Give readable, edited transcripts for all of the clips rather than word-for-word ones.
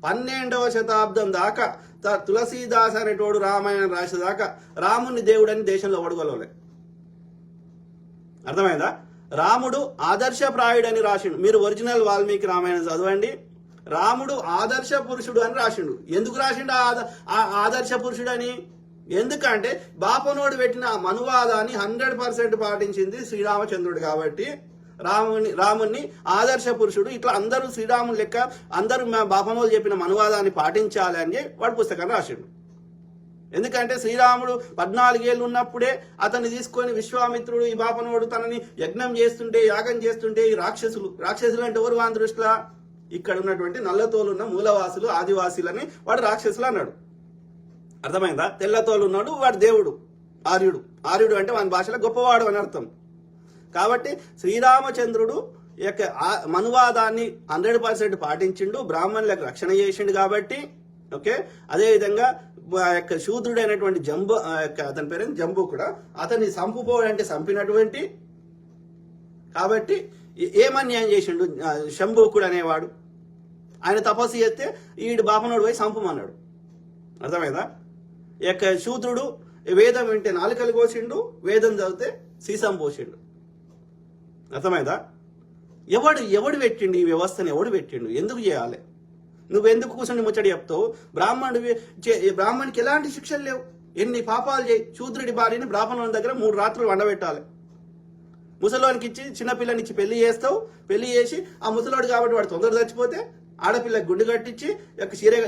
12వ శతాబ్దం దాకా తులసీదాస్ అనేటోడు రామాయణం రాసేదాకా రాముని దేవుడని దేశంలో ఒడగలలే. అర్థమైందా? రాముడు ఆదర్శప్రాయుడని రాసిండు. మీరు ఒరిజినల్ వాల్మీకి రామాయణం చదవండి. రాముడు ఆదర్శ పురుషుడు అని రాసిండు. ఎందుకు రాసిండు ఆదర్శ పురుషుడు అని? ఎందుకంటే బాపనోడు పెట్టిన మనువాదాన్ని 100% పాటించింది శ్రీరామచంద్రుడు కాబట్టి రాముని ఆదర్శ పురుషుడు. ఇట్లా అందరూ శ్రీరాముని లెక్క అందరూ బాపనోడు చెప్పిన మనువాదాన్ని పాటించాలి అని వాడు పుస్తకాన్ని రాసిండు. ఎందుకంటే శ్రీరాముడు 14 ఏళ్ళు ఉన్నప్పుడే అతన్ని తీసుకొని విశ్వామిత్రుడు ఈ బాపనోడు తనని యజ్ఞం చేస్తుంటే యాగం చేస్తుంటే ఈ రాక్షసులు అంటే ఎవరు వాని దృష్టిలో? ఇక్కడ ఉన్నటువంటి నల్లతోలున్న మూలవాసులు ఆదివాసీలని వాడు రాక్షసులు అన్నాడు. అర్థమైందా? తెల్లతోలు ఉన్నాడు వాడు దేవుడు, ఆర్యుడు అంటే వాని భాషలో గొప్పవాడు అని అర్థం. కాబట్టి శ్రీరామచంద్రుడు యొక్క మనువాదాన్ని 100% పాటించిండు, బ్రాహ్మణులకు రక్షణ చేసిండు కాబట్టి. ఓకే, అదేవిధంగా శూద్రుడైనటువంటి అతని పేరు జంబు కూడా అతన్ని సంపుపోవడంటే చంపినటువంటి కాబట్టి ఏమన్యాయం చేసిండు శంభూకుడు అనేవాడు. ఆయన తపస్సు చేస్తే ఈడు బాపనోడు పోయి సంపమన్నాడు. అర్థమైందా? శూద్రుడు వేదం వింటే నాలుకలు కోసిండు, వేదం చదివితే సీసం పోసిండు. అర్థమైందా? ఎవడు పెట్టిండు ఈ వ్యవస్థను? ఎవడు పెట్టిండు? ఎందుకు చేయాలి? నువ్వెందుకు కూర్చొని ముచ్చడి చెప్తావు? బ్రాహ్మణుడికి ఎలాంటి శిక్షలు లేవు. ఎన్ని పాపాలు చేయి. శూద్రుడి భార్యని బ్రాహ్మణుల దగ్గర 3 రాత్రులు వండబెట్టాలి. ముసలోనికి ఇచ్చి చిన్నపిల్లనిచ్చి పెళ్లి చేస్తావు. పెళ్లి చేసి ఆ ముసలోడు కాబట్టి వాడు తొందర చచ్చిపోతే ఆడపిల్లకి గుండు కట్టించి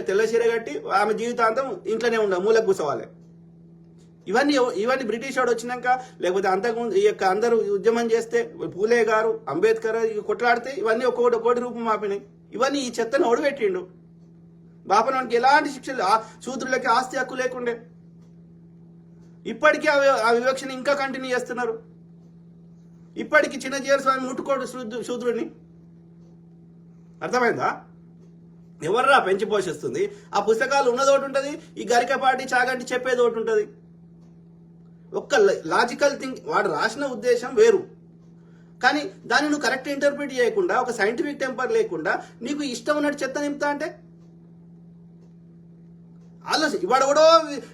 తెల్ల చీర కట్టి ఆమె జీవితాంతం ఇంట్లోనే మూలకు కూర్చోవాలి. ఇవన్నీ బ్రిటిష్ వాడు వచ్చినాక లేకపోతే అంతకుముందు ఈ యొక్క అందరూ ఉద్యమం చేస్తే పూలే గారు అంబేద్కర్ కొట్లాడితే ఇవన్నీ ఒక్కోటి రూపం మాపినాయి. ఇవన్నీ ఈ చెత్తను ఓడిపెట్టిండు. బాపనోనికి ఎలాంటి శిక్షలు, శూద్రులకి ఆస్తి హక్కు లేకుండే. ఇప్పటికీ ఆ వివక్షని ఇంకా కంటిన్యూ చేస్తున్నారు. ఇప్పటికీ చిన్నజీయర్ స్వామి ముట్టుకోడు శూద్రుడిని. అర్థమైందా? ఎవర్రా పెంచి పోషిస్తుంది? ఆ పుస్తకాలు ఉన్నది ఒకటి ఉంటుంది, ఈ గరికపాటి చాగంటి చెప్పేది ఒకటి ఉంటుంది. ఒక్క లాజికల్ థింక్ వాడు రాసిన ఉద్దేశం వేరు, కానీ దాన్ని నువ్వు కరెక్ట్ ఇంటర్ప్రిట్ చేయకుండా ఒక సైంటిఫిక్ టెంపర్ లేకుండా నీకు ఇష్టం ఉన్నట్టు చెత్త నింపుతా అంటే ఆలోచన.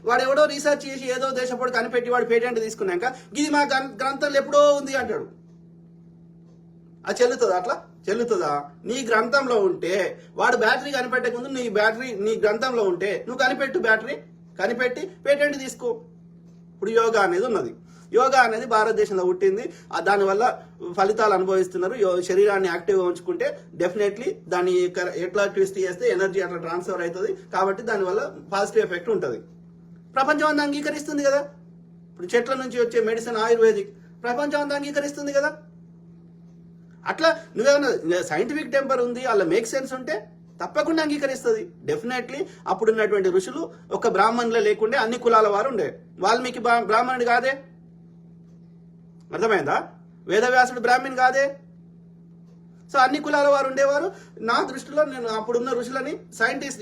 వాడెవడో రీసెర్చ్ చేసి ఏదో దేశపోడు కనిపెట్టి వాడు పేటెంట్ తీసుకున్నాక ఇది మా గ్రంథంలో ఎప్పుడో ఉంది అంటాడు. అది చెల్లుతుందా? అట్లా చెల్లుతుందా? నీ గ్రంథంలో ఉంటే వాడు బ్యాటరీ కనిపెట్టక ముందు నీ గ్రంథంలో ఉంటే నువ్వు బ్యాటరీ కనిపెట్టి పేటెంట్ తీసుకో. ఇప్పుడు యోగా అనేది ఉన్నది. యోగా అనేది భారతదేశంలో పుట్టింది. దానివల్ల ఫలితాలు అనుభవిస్తున్నారు. శరీరాన్ని యాక్టివ్గా ఉంచుకుంటే డెఫినెట్లీ దాన్ని ఎట్లా ట్విస్ట్ చేస్తే ఎనర్జీ అట్లా ట్రాన్స్ఫర్ అవుతుంది. కాబట్టి దానివల్ల పాజిటివ్ ఎఫెక్ట్ ఉంటుంది. ప్రపంచం అంతా అంగీకరిస్తుంది కదా. ఇప్పుడు చెట్ల నుంచి వచ్చే మెడిసిన్ ఆయుర్వేదిక్ ప్రపంచం అంతా అంగీకరిస్తుంది కదా. అట్లా నువ్వేమన్నా సైంటిఫిక్ టెంపర్ ఉంది, అలా మేక్ సెన్స్ ఉంటే తప్పకుండా అంగీకరిస్తుంది డెఫినెట్లీ. అప్పుడున్నటువంటి ఋషులు ఒక బ్రాహ్మణులే లేకుండే అన్ని కులాల వారు ఉండే. వాల్మీకి బ్రాహ్మణుడు కాదే. అర్థమైందా? వేదవ్యాసుడు బ్రాహ్మణ్ కాదే. సో అన్ని కులాల వారు ఉండేవారు. నా దృష్టిలో నేను అప్పుడున్న ఋషులని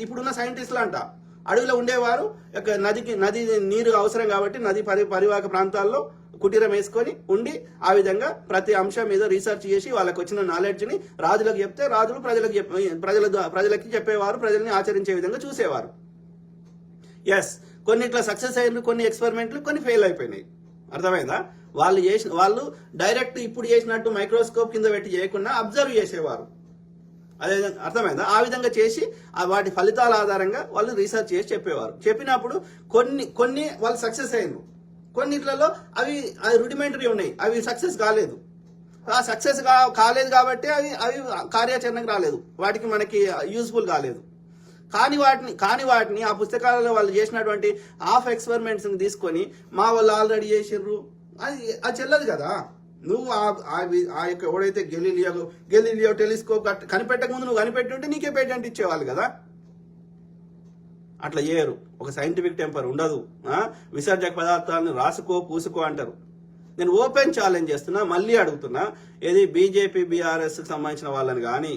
ఇప్పుడున్న సైంటిస్టులు అంట. అడవిలో ఉండేవారు. నది నీరు అవసరం కాబట్టి నది పరివాహక ప్రాంతాల్లో కుటీరం వేసుకొని ఉండి ఆ విధంగా ప్రతి అంశం మీద రీసెర్చ్ చేసి వాళ్ళకి వచ్చిన నాలెడ్జ్ని రాజులకు చెప్తే రాజులు ప్రజలకి చెప్పేవారు, ప్రజల్ని ఆచరించే విధంగా చూసేవారు. ఎస్, కొన్ని ఇట్లా సక్సెస్ అయినారు, కొన్ని ఎక్స్పెరిమెంట్లు, కొన్ని ఫెయిల్ అయిపోయినాయి. అర్థమైందా? వాళ్ళు డైరెక్ట్ ఇప్పుడు చేసినట్టు మైక్రోస్కోప్ కింద పెట్టి చేయకుండా అబ్జర్వ్ చేసేవారు. అదే అర్థమైందా? ఆ విధంగా చేసి వాటి ఫలితాల ఆధారంగా వాళ్ళు రీసెర్చ్ చేసి చెప్పేవారు. చెప్పినప్పుడు కొన్ని వాళ్ళు సక్సెస్ అయ్యారు, కొన్నిట్లలో అవి రుడిమెంటరీ ఉన్నాయి, అవి సక్సెస్ కాలేదు. ఆ సక్సెస్ కాలేదు కాబట్టి అవి కార్యాచరణకు రాలేదు, వాటికి మనకి యూస్ఫుల్ కాలేదు. కాని వాటిని ఆ పుస్తకాలలో వాళ్ళు చేసినటువంటి హాఫ్ ఎక్స్పెరిమెంట్స్ తీసుకొని మా వాళ్ళు ఆల్రెడీ చేసిర్రు అది చెల్లదు కదా. నువ్వు ఆ యొక్క ఎవడైతే గెలీలియో టెలిస్కోప్ కనిపెట్టక ముందు నువ్వు కనిపెట్టి ఉంటే నీకే పేటెంట్ ఇచ్చేవాళ్ళు కదా. అట్లా చేయరు. ఒక సైంటిఫిక్ టెంపర్ ఉండదు. విసర్జక పదార్థాలను రాసుకో పూసుకో అంటారు. నేను ఓపెన్ ఛాలెంజ్ చేస్తున్నా, మళ్ళీ అడుగుతున్నా, ఏది బీజేపీ బీఆర్ఎస్కి సంబంధించిన వాళ్ళని కానీ,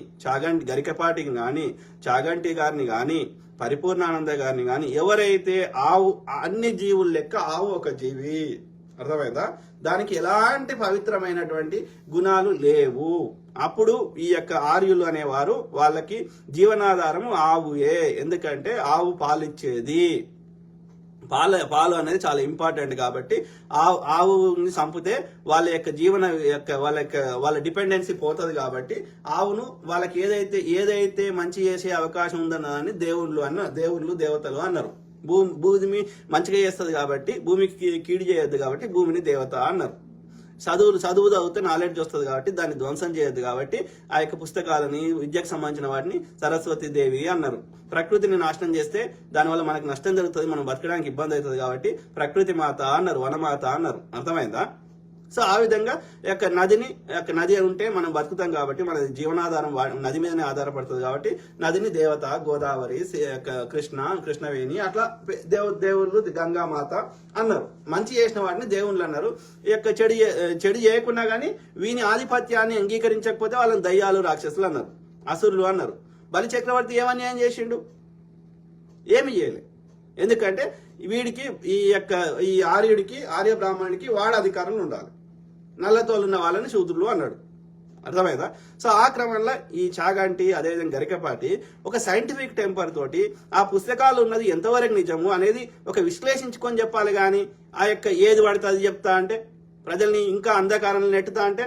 గరికపాటికి కానీ, చాగంటి గారిని కానీ, పరిపూర్ణానంద గారిని కానీ, ఎవరైతే అన్ని జీవుల లెక్క ఆవు ఒక జీవి, అర్థమైందా? దానికి ఎలాంటి పవిత్రమైనటువంటి గుణాలు లేవు. అప్పుడు ఈ యొక్క ఆర్యులు అనేవారు వాళ్ళకి జీవనాధారం ఆవుయే. ఎందుకంటే ఆవు పాలిచ్చేది. పాలు అనేది చాలా ఇంపార్టెంట్ కాబట్టి ఆవుని చంపితే వాళ్ళ యొక్క వాళ్ళ డిపెండెన్సీ పోతుంది. కాబట్టి ఆవును వాళ్ళకి ఏదైతే మంచి చేసే అవకాశం ఉందన్నదాన్ని దేవుళ్ళు దేవతలు అన్నారు. భూమి మంచిగా చేస్తుంది కాబట్టి, భూమికి కీడు చేయొద్దు కాబట్టి భూమిని దేవత అన్నారు. చదువు చదివితే నాలెడ్జ్ వస్తుంది కాబట్టి దాన్ని ధ్వంసం చేయొద్దు కాబట్టి ఆ యొక్క పుస్తకాలని, విద్యకు సంబంధించిన వాటిని సరస్వతి దేవి అన్నారు. ప్రకృతిని నాశనం చేస్తే దానివల్ల మనకు నష్టం జరుగుతుంది, మనం బతకడానికి ఇబ్బంది అవుతుంది కాబట్టి ప్రకృతి మాత అన్నారు, వనమాత అన్నారు. అర్థమైందా? సో ఆ విధంగా నది ఉంటే మనం బతుకుతాం కాబట్టి మన జీవనాధారం నది మీదనే ఆధారపడుతుంది కాబట్టి నదిని దేవత, గోదావరి, కృష్ణవేణి అట్లా దేవుళ్ళు గంగామాత అన్నారు. మంచి చేసిన వాటిని దేవుళ్ళు అన్నారు. ఈ యొక్క చెడు చేయకున్నా గానీ వీని ఆధిపత్యాన్ని అంగీకరించకపోతే వాళ్ళని దయ్యాలు, రాక్షసులు అన్నారు, అసురులు అన్నారు. బలి చక్రవర్తి ఏమన్యాయం చేసిండు? ఏమి చేయలే. ఎందుకంటే వీడికి ఈ ఆర్య బ్రాహ్మణుడికి వాడు అధికారంలో ఉండాలి, నల్లతోలున్న వాళ్ళని శూద్రులు అన్నాడు. అర్థమైందా? సో ఆ క్రమంలో ఈ చాగంటి, అదేవిధంగా గరికపాటి ఒక సైంటిఫిక్ టెంపర్ తోటి ఆ పుస్తకాలు ఉన్నది ఎంతవరకు నిజము అనేది ఒక విశ్లేషించుకొని చెప్పాలి. కానీ ఆ యొక్క ఏది పడితే అది చెప్తా అంటే, ప్రజల్ని ఇంకా అంధకారంలో నెట్టుతా అంటే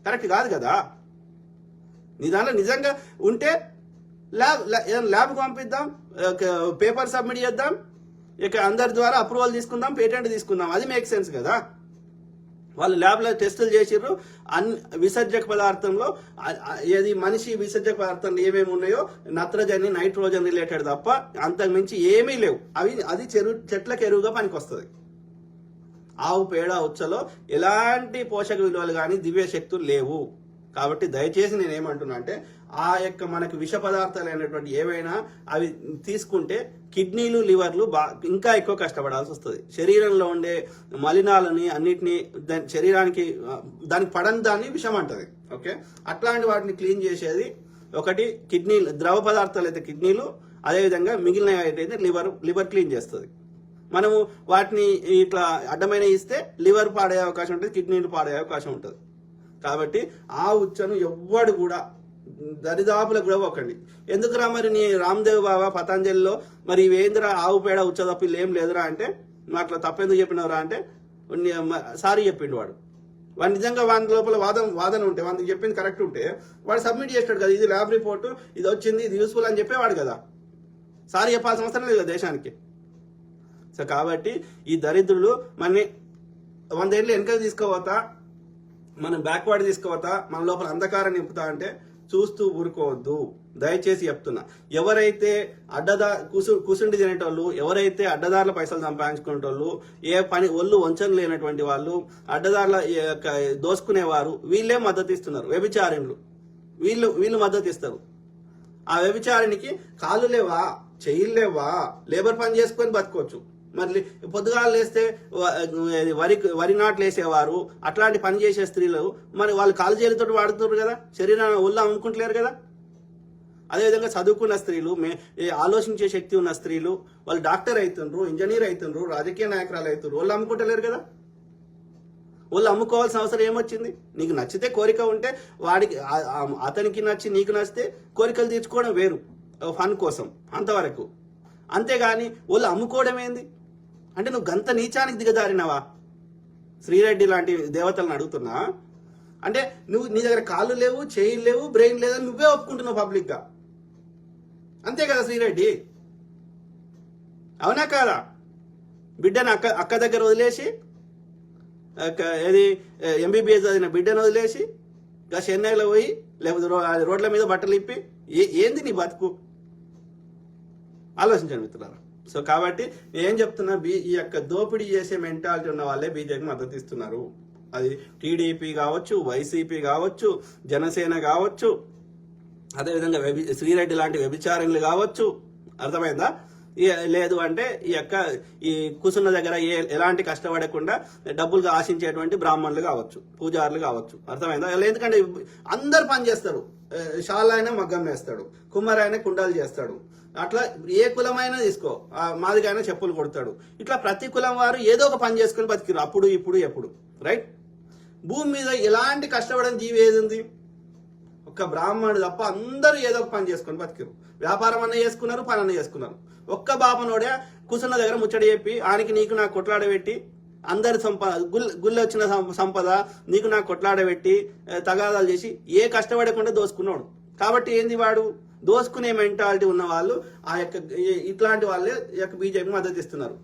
కరెక్ట్ కాదు కదా. నీ దాంట్లో నిజంగా ఉంటే ల్యాబ్కి పంపిద్దాం, పేపర్ సబ్మిట్ చేద్దాం, ఇక అందరి ద్వారా అప్రూవల్ తీసుకుందాం, పేటెంట్ తీసుకుందాం. అది మేక్ సెన్స్ కదా. వాళ్ళు ల్యాబ్లో టెస్టులు చేసిర్రు. విసర్జక పదార్థంలో మనిషి విసర్జక పదార్థంలో ఏమేమి ఉన్నాయో నత్రజని, నైట్రోజన్ రిలేటెడ్ తప్ప అంతకు మించి ఏమీ లేవు. అది చెట్లకు ఎరువుగా పనికి వస్తుంది. ఆవు పేడ ఉచ్చలో ఎలాంటి పోషక విలువలు కానీ దివ్య శక్తులు లేవు. కాబట్టి దయచేసి నేనేమంటున్నా అంటే ఆ యొక్క మనకు విష పదార్థాలు అయినటువంటి ఏవైనా అవి తీసుకుంటే కిడ్నీలు, లివర్లు ఇంకా ఎక్కువ కష్టపడాల్సి వస్తుంది. శరీరంలో ఉండే మలినాలని అన్నిటినీ శరీరానికి దానికి పడని దాన్ని విషం అంటది. ఓకే, అట్లాంటి వాటిని క్లీన్ చేసేది ఒకటి కిడ్నీలు, ద్రవ పదార్థాలు అయితే కిడ్నీలు, అదేవిధంగా మిగిలిన అయితే లివర్ క్లీన్ చేస్తుంది. మనము వాటిని ఇట్లా అడ్డమైన ఇస్తే లివర్ పాడే అవకాశం ఉంటుంది, కిడ్నీలు పాడే అవకాశం ఉంటుంది. కాబట్టి ఆ ఉచ్చను ఎవ్వడు కూడా దరిదాపులకు కూడా ఒకండి. ఎందుకురా మరి నీ రామ్దేవ్ బాబా పతంజలిలో మరి ఇవేంద్రా ఆవు పేడ ఉచ్చ తప్పిల్లు ఏం లేదురా అంటే, అట్లా తప్పెందుకు చెప్పినవరా అంటే సారీ చెప్పిండు వాడు నిజంగా వాని లోపల వాదన ఉంటే, వానికి చెప్పింది కరెక్ట్ ఉంటే వాడు సబ్మిట్ చేస్తాడు కదా, ఇది ల్యాబ్ రిపోర్ట్, ఇది వచ్చింది, ఇది యూస్ఫుల్ అని చెప్పేవాడు కదా. సారీ చెప్పాల్సిన అవసరం లేదు కదా దేశానికి. సో కాబట్టి ఈ దరిద్రులు మనని 100 ఏళ్ళు వెనకకి తీసుకోవతా, మనం బ్యాక్వర్డ్ తీసుకోవతా, మన లోపల అంధకారం నింపుతా అంటే చూస్తూ ఊరుకోవద్దు. దయచేసి చెప్తున్నా, ఎవరైతే కుసుండి తినేటోళ్ళు, ఎవరైతే అడ్డదారుల పైసలు సంపాదించుకునేటోళ్ళు, ఏ పని ఒళ్ళు వంచన లేనటువంటి వాళ్ళు, అడ్డదారుల దోసుకునేవారు, వీళ్ళే మద్దతు ఇస్తున్నారు. వ్యభిచారిణులు వీళ్ళు మద్దతు ఇస్తారు. ఆ వ్యభిచారినికి కాళ్ళు లేవా, చెయ్యిలు లేవా, లేబర్ పని చేసుకొని బతుకోవచ్చు. మరి పొద్దుగాలు లేస్తే వరి నాట్లు వేసేవారు, అట్లాంటి పని చేసే స్త్రీలు మరి వాళ్ళు కాలు చేతులతో వాడుతున్నారు కదా, శరీరాన్ని ఒళ్ళు అమ్ముకుంటలేరు కదా. అదేవిధంగా చదువుకున్న స్త్రీలు, ఆలోచించే శక్తి ఉన్న స్త్రీలు, వాళ్ళు డాక్టర్ అవుతుండ్రు, ఇంజనీర్ అవుతుండ్రు, రాజకీయ నాయకురాలు అవుతుండ్రు, వాళ్ళు అమ్ముకుంటలేరు కదా. వాళ్ళు అమ్ముకోవాల్సిన అవసరం ఏమొచ్చింది? నీకు నచ్చితే, కోరిక ఉంటే, వాడికి అతనికి నచ్చి నీకు నచ్చితే కోరికలు తీర్చుకోవడం వేరు, ఫన్ కోసం అంతవరకు. అంతేగాని వాళ్ళు అమ్ముకోవడం ఏంది అంటే నువ్వు గంత నీచానికి దిగజారినావా? శ్రీరెడ్డి లాంటి దేవతలను అడుగుతున్నా అంటే నీ దగ్గర కాళ్ళు లేవు, చేయిలు లేవు, బ్రెయిన్ లేదని నువ్వే ఒప్పుకుంటున్నావు పబ్లిక్ గా. అంతే కదా శ్రీరెడ్డి, అవునా కాదా? బిడ్డను అక్క దగ్గర వదిలేసి, ఎంబీబీఎస్ చదివిన బిడ్డను వదిలేసి చెన్నైలో పోయి, లేకపోతే రోడ్ల మీద బట్టలు ఇప్పి ఏంది నీ బతుకు? ఆలోచించండి మిత్రులారా. సో కాబట్టి నేను చెప్తున్నా, ఈ యొక్క దోపిడీ చేసే మెంటాలిటీ ఉన్న వాళ్ళే బీజేపీకి మద్దతు ఇస్తున్నారు. అది టీడీపీ కావచ్చు, వైసీపీ కావచ్చు, జనసేన కావచ్చు, అదేవిధంగా శ్రీరెడ్డి లాంటి వ్యభిచారులు కావచ్చు. అర్థమైందా? లేదు అంటే ఈ కూసున్న దగ్గర ఎలాంటి కష్టపడకుండా డబ్బులు ఆశించేటువంటి బ్రాహ్మణులు కావచ్చు, పూజారులు కావచ్చు. అర్థమైందా? ఎందుకంటే అందరు పని చేస్తారు. షాల్ అయినా మగ్గం వేస్తాడు, కుమ్మరి అయినా కుండాలు చేస్తాడు. అట్లా ఏ కులమైనా తీసుకో, మాదిగైనా చెప్పులు కొడతాడు. ఇట్లా ప్రతి కులం వారు ఏదో ఒక పని చేసుకుని బతికిరు, అప్పుడు ఇప్పుడు ఎప్పుడు. రైట్? భూమి మీద ఎలాంటి కష్టపడని జీవి ఏది ఉంది? ఒక్క బ్రాహ్మణుడు తప్ప అందరూ ఏదో ఒక పని చేసుకొని బతికిరు. వ్యాపారం అన్న చేసుకున్నారు, పని అన్న చేసుకున్నారు. ఒక్క బాపనోడే కూర్చున్న దగ్గర ముచ్చట చెప్పి ఆనికి నీకు నాకు కొట్లాడబెట్టి అందరి సంపద గుళ్ళు వచ్చిన సంపద నీకు నాకు కొట్లాడబెట్టి తగాదాలు చేసి ఏ కష్టపడకుండా దోసుకున్నాడు. కాబట్టి ఏంది వాడు? దోసుకునే మెంటాలిటీ ఉన్న వాళ్ళు ఇట్లాంటి వాళ్ళే బీజేపీ మద్దతు ఇస్తున్నారు.